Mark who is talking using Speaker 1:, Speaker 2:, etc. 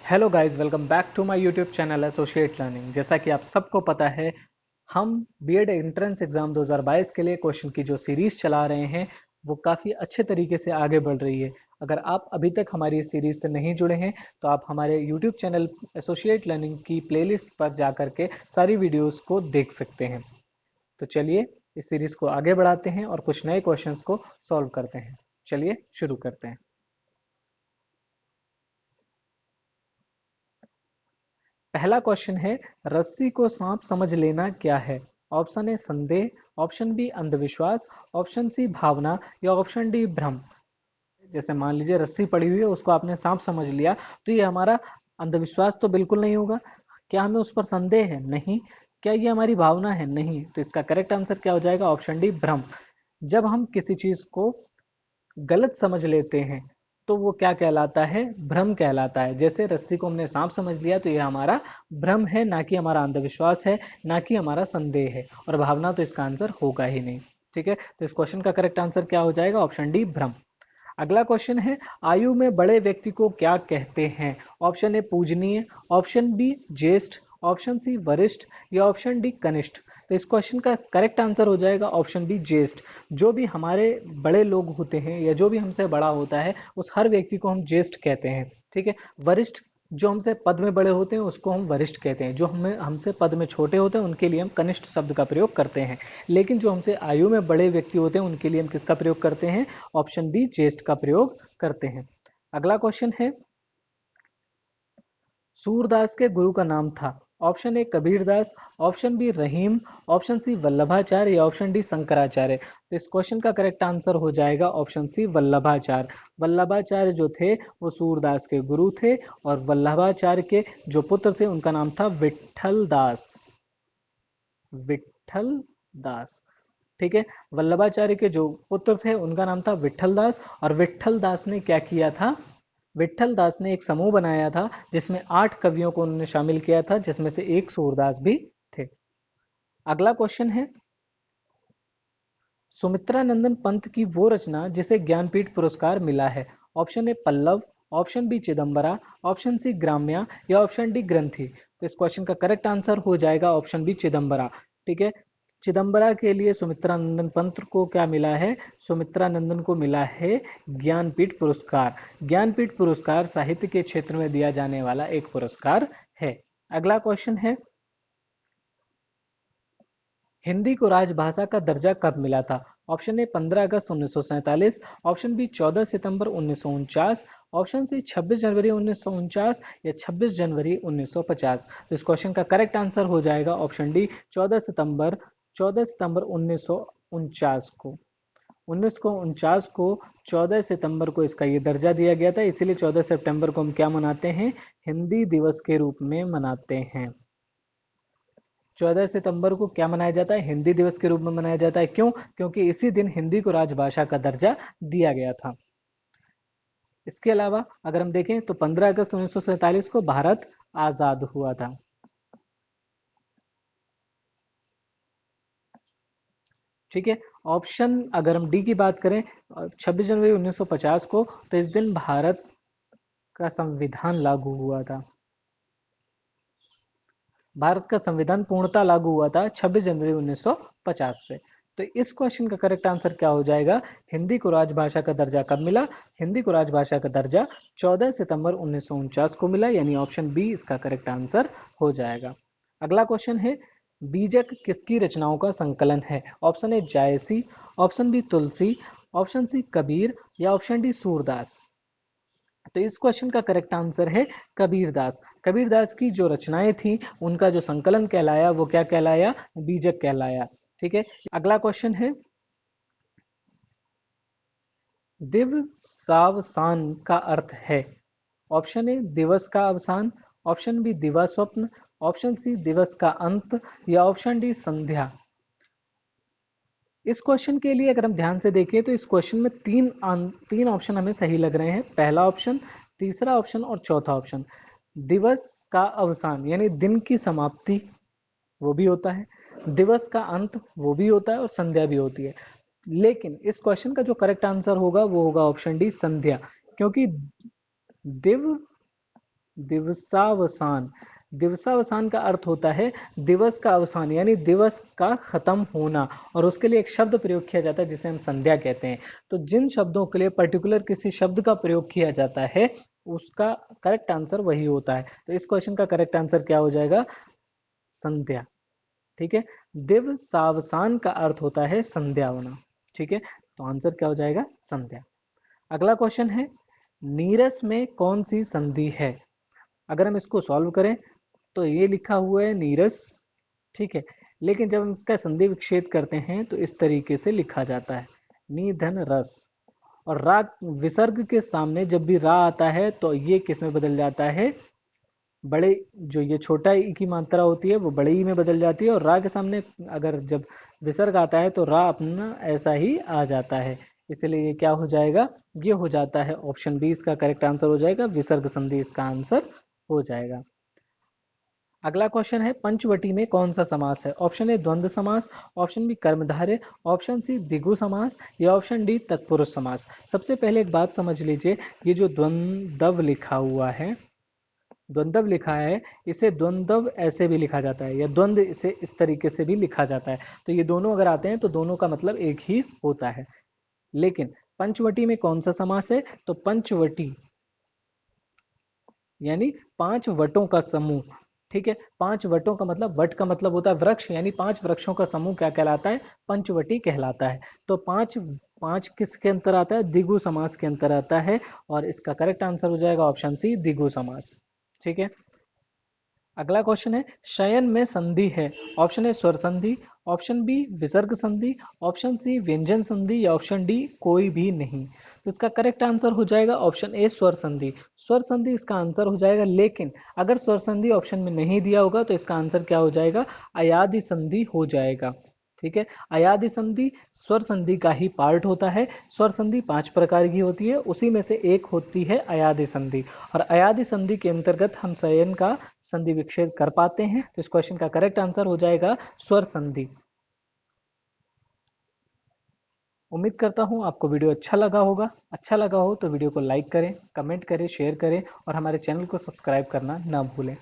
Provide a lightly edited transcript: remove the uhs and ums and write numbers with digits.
Speaker 1: Hello guys, welcome back to my YouTube channel associate learning. जैसा कि आप सबको पता है, हम बीएड एंट्रेंस एग्जाम 2022 के लिए क्वेश्चन की जो सीरीज चला रहे हैं वो काफ़ी अच्छे तरीके से आगे बढ़ रही है। अगर आप अभी तक हमारी इस सीरीज से नहीं जुड़े हैं तो आप हमारे यूट्यूब चैनल एसोसिएट लर्निंग की प्लेलिस्ट पर जा करके सारी वीडियोस को देख सकते हैं। तो चलिए इस सीरीज को आगे बढ़ाते हैं और कुछ नए क्वेश्चंस को सॉल्व करते हैं। चलिए शुरू करते हैं। पहला क्वेश्चन है, रस्सी को सांप समझ लेना क्या है? ऑप्शन ए संदेह, ऑप्शन बी अंधविश्वास, ऑप्शन सी भावना या ऑप्शन डी भ्रम। जैसे मान लीजिए रस्सी पड़ी हुई है, उसको आपने सांप समझ लिया तो ये हमारा अंधविश्वास तो बिल्कुल नहीं होगा। क्या हमें उस पर संदेह है? नहीं। क्या ये हमारी भावना है? नहीं। तो इसका करेक्ट आंसर क्या हो जाएगा? ऑप्शन डी भ्रम। जब हम किसी चीज को गलत समझ लेते हैं तो वो क्या कहलाता है? भ्रम कहलाता है। जैसे रस्सी को हमने सांप समझ लिया तो ये हमारा भ्रम है, ना कि हमारा अंधविश्वास है, ना कि हमारा संदेह है। और भावना तो इसका आंसर होगा ही नहीं। ठीक है, तो इस क्वेश्चन का करेक्ट आंसर क्या हो जाएगा? ऑप्शन डी भ्रम। अगला क्वेश्चन है, आयु में बड़े व्यक्ति को क्या कहते हैं? ऑप्शन ए पूजनीय, ऑप्शन बी ज्येष्ठ, ऑप्शन सी वरिष्ठ या ऑप्शन डी कनिष्ठ। तो इस क्वेश्चन का करेक्ट आंसर हो जाएगा ऑप्शन बी ज्येष्ठ। जो भी हमारे बड़े लोग होते हैं या जो भी हमसे बड़ा होता है उस हर व्यक्ति को हम ज्येष्ठ कहते हैं। ठीक है। वरिष्ठ जो हमसे पद में बड़े होते हैं उसको हम वरिष्ठ कहते हैं। जो हमसे पद में छोटे होते हैं उनके लिए हम कनिष्ठ शब्द का प्रयोग करते हैं। लेकिन जो हमसे आयु में बड़े व्यक्ति होते हैं उनके लिए हम किसका प्रयोग करते हैं? ऑप्शन बी ज्येष्ठ का प्रयोग करते हैं। अगला क्वेश्चन है, सूरदास के गुरु का नाम था? Option A Kabirdas, option B Rahim, option C Vallabhacharya या ऑप्शन डी शंकराचार्य। तो इस क्वेश्चन का करेक्ट आंसर हो जाएगा ऑप्शन सी वल्लभाचार्य। वल्लभाचार्य जो थे वो सूरदास के गुरु थे और वल्लभाचार्य के जो पुत्र थे उनका नाम था विठल दास। विठल दास। ठीक है। वल्लभाचार्य के जो पुत्र थे उनका नाम था विठल दास। और विठल दास ने क्या किया था? विठल दास ने एक समूह बनाया था जिसमें 8 कवियों को उन्होंने शामिल किया था, जिसमें से एक सूरदास भी थे। अगला क्वेश्चन है, सुमित्रा नंदन पंत की वो रचना जिसे ज्ञानपीठ पुरस्कार मिला है? Option A Pallav, option B Chidambara, option C Gramya या ऑप्शन डी ग्रंथि। तो इस क्वेश्चन का करेक्ट आंसर हो जाएगा ऑप्शन बी चिदम्बरा। ठीक है। चिदम्बरा के लिए सुमित्रा नंदन पंत को क्या मिला है? सुमित्रा नंदन को मिला है ज्ञानपीठ पुरस्कार। ज्ञानपीठ पुरस्कार साहित्य के क्षेत्र में दिया जाने वाला एक पुरस्कार है। अगला क्वेश्चन है, हिंदी को राजभाषा का दर्जा कब मिला था? ऑप्शन ए 15 अगस्त 1947, ऑप्शन बी 14 सितंबर 1949, ऑप्शन सी 26 जनवरी 1949 या 26 जनवरी 1950। तो इस क्वेश्चन का करेक्ट आंसर हो जाएगा ऑप्शन डी 14 सितंबर 1949 को। 1949 को 14 सितंबर को इसका ये दर्जा दिया गया था। इसीलिए 14 सितंबर को हम क्या मनाते हैं? हिंदी दिवस के रूप में मनाते हैं। 14 सितंबर को क्या मनाया जाता है? हिंदी दिवस के रूप में मनाया जाता है। क्यों? क्योंकि इसी दिन हिंदी को राजभाषा का दर्जा दिया गया था। इसके अलावा अगर हम देखें तो 15 अगस्त 1947 को भारत आजाद हुआ था। ठीक है। ऑप्शन अगर हम डी की बात करें 26 जनवरी 1950 को, तो इस दिन भारत का संविधान लागू हुआ था। भारत का संविधान पूर्णतः लागू हुआ था 26 जनवरी 1950 से। तो इस क्वेश्चन का करेक्ट आंसर क्या हो जाएगा? हिंदी को राजभाषा का दर्जा कब मिला? हिंदी को राजभाषा का दर्जा 14 सितंबर 1949 को मिला, यानी ऑप्शन बी इसका करेक्ट आंसर हो जाएगा। अगला क्वेश्चन है, बीजक किसकी रचनाओं का संकलन है? Option A Jayasi, option B Tulsi, option C Kabir या ऑप्शन डी सूरदास। तो इस क्वेश्चन का करेक्ट आंसर है कबीरदास। कबीरदास की जो रचनाएं थी उनका जो संकलन कहलाया वो क्या कहलाया? बीजक कहलाया। ठीक है। अगला क्वेश्चन है, दिव सावसान का अर्थ है? ऑप्शन ए दिवस का अवसान, ऑप्शन बी दिवा स्वप्न, ऑप्शन सी दिवस का अंत या ऑप्शन डी संध्या। इस क्वेश्चन के लिए अगर हम ध्यान से देखें तो इस क्वेश्चन में तीन ऑप्शन हमें सही लग रहे हैं। पहला ऑप्शन, तीसरा ऑप्शन और चौथा ऑप्शन। दिवस का अवसान यानी दिन की समाप्ति, वो भी होता है। दिवस का अंत वो भी होता है और संध्या भी होती है। लेकिन इस क्वेश्चन का जो करेक्ट आंसर होगा वो होगा ऑप्शन डी संध्या। क्योंकि दिव दिवसावसान। दिवसावसान का अर्थ होता है दिवस का अवसान, यानी दिवस का खत्म होना, और उसके लिए एक शब्द प्रयोग किया जाता है जिसे हम संध्या कहते हैं। तो जिन शब्दों के लिए पर्टिकुलर किसी शब्द का प्रयोग किया जाता है उसका करेक्ट आंसर वही होता है। तो इस क्वेश्चन का करेक्ट आंसर क्या हो जाएगा? संध्या। ठीक है, दिवसावसान का अर्थ होता है संध्या होना। ठीक है, तो आंसर क्या हो जाएगा? संध्या। अगला क्वेश्चन है, नीरस में कौन सी संधि है? अगर हम इसको सॉल्व करें तो ये लिखा हुआ है नीरस, ठीक है, लेकिन जब हम इसका संधि विच्छेद करते हैं तो इस तरीके से लिखा जाता है, नी धन रस। और रा विसर्ग के सामने जब भी रा आता है तो ये किस में बदल जाता है? बड़े, जो ये छोटा ई की मात्रा होती है वो बड़े ई में बदल जाती है, और रा के सामने अगर जब विसर्ग आता है तो रा अपना ऐसा ही आ जाता है। इसलिए ये क्या हो जाएगा? ये हो जाता है ऑप्शन बी, इसका करेक्ट आंसर हो जाएगा, विसर्ग संधि इसका आंसर हो जाएगा। अगला क्वेश्चन है, पंचवटी में कौन सा समास है? ऑप्शन ए द्वंद्व समास, ऑप्शन बी कर्मधारय, ऑप्शन सी द्विगु समास, या ऑप्शन डी तत्पुरुष समास। सबसे पहले एक बात समझ लीजिए, ये जो द्वंद्व लिखा हुआ है, द्वंद्व लिखा है, इसे द्वंद्व ऐसे भी लिखा जाता है, या द्वंद्व इसे इस तरीके से भी लिखा जाता है। तो ये दोनों अगर आते हैं तो दोनों का मतलब एक ही होता है। लेकिन पंचवटी में कौन सा समास है? तो पंचवटी यानी पांच वटों का समूह। ठीक है, पांच वटों का मतलब, वट का मतलब होता है वृक्ष, यानी पांच वृक्षों का समूह क्या कहलाता है? पंचवटी कहलाता है। तो पांच, पांच किसके अंतर आता है? द्विगु समास के अंतर आता है, और इसका करेक्ट आंसर हो जाएगा ऑप्शन सी, द्विगु समास। ठीक है, अगला क्वेश्चन है, शयन में संधि है। ऑप्शन ए स्वर संधि, ऑप्शन बी विसर्ग संधि, ऑप्शन सी व्यंजन संधि, या ऑप्शन डी कोई भी नहीं। तो इसका करेक्ट आंसर हो जाएगा ऑप्शन ए स्वर संधि। स्वर संधि इसका आंसर हो जाएगा, लेकिन अगर स्वर संधि ऑप्शन में नहीं दिया होगा तो इसका आंसर क्या हो जाएगा? अयादि संधि हो जाएगा। ठीक है, अयादि संधि स्वर संधि का ही पार्ट होता है। स्वर संधि पांच प्रकार की होती है, उसी में से एक होती है अयादि संधि, और अयादि संधि के अंतर्गत हम शयन का संधि विच्छेद कर पाते हैं। तो इस क्वेश्चन का करेक्ट आंसर हो जाएगा स्वर संधि। उम्मीद करता हूं आपको वीडियो अच्छा लगा होगा। अच्छा लगा हो तो वीडियो को लाइक करें, कमेंट करें, शेयर करें, और हमारे चैनल को सब्सक्राइब करना ना भूलें।